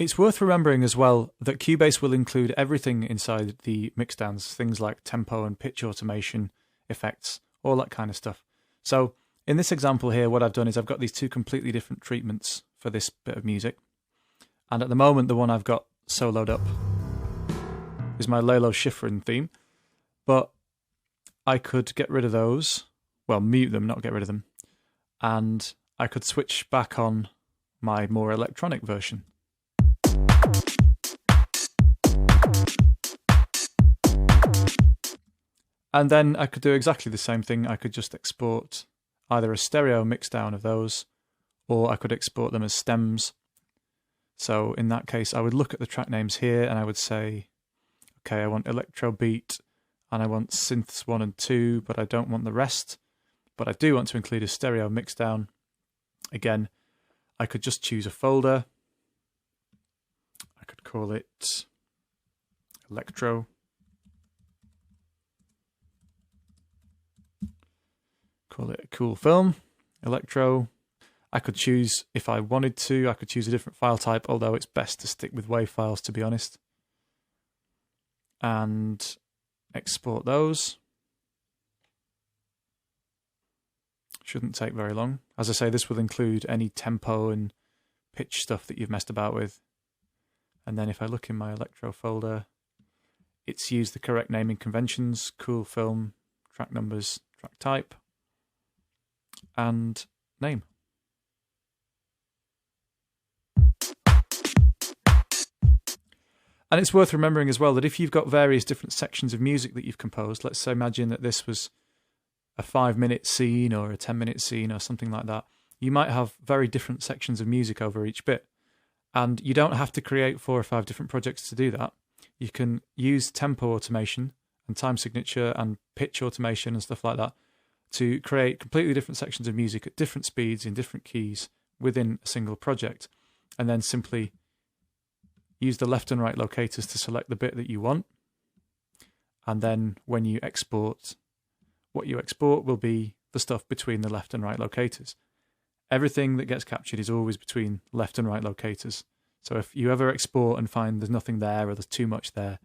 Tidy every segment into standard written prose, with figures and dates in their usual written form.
It's worth remembering as well that Cubase will include everything inside the mixdowns, things like tempo and pitch automation, effects, all that kind of stuff. So in this example here, what I've done is I've got these two completely different treatments for this bit of music. And at the moment, the one I've got soloed up is my Lalo Schifrin theme. But I could get rid of those, well, mute them, not get rid of them. And I could switch back on my more electronic version. And then I could do exactly the same thing. I could just export either a stereo mixdown of those, or I could export them as stems. So in that case, I would look at the track names here and I would say, okay, I want electro beat and I want synths 1 and 2, but I don't want the rest. But I do want to include a stereo mixdown. Again, I could just choose a folder. I could call it electro. Call it a cool film, electro. I could choose, if I wanted to, I could choose a different file type, although it's best to stick with WAV files, to be honest. And export those. Shouldn't take very long. As I say, this will include any tempo and pitch stuff that you've messed about with. And then if I look in my electro folder, it's used the correct naming conventions, cool film, track numbers, track type, and name. And it's worth remembering as well that if you've got various different sections of music that you've composed, let's say imagine that this was a 5-minute scene or a 10-minute scene or something like that, you might have very different sections of music over each bit. And you don't have to create 4 or 5 different projects to do that. You can use tempo automation and time signature and pitch automation and stuff like that to create completely different sections of music at different speeds in different keys within a single project, and then simply use the left and right locators to select the bit that you want. And then when you export, what you export will be the stuff between the left and right locators. Everything that gets captured is always between left and right locators. So if you ever export and find there's nothing there or there's too much there,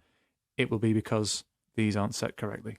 it will be because these aren't set correctly.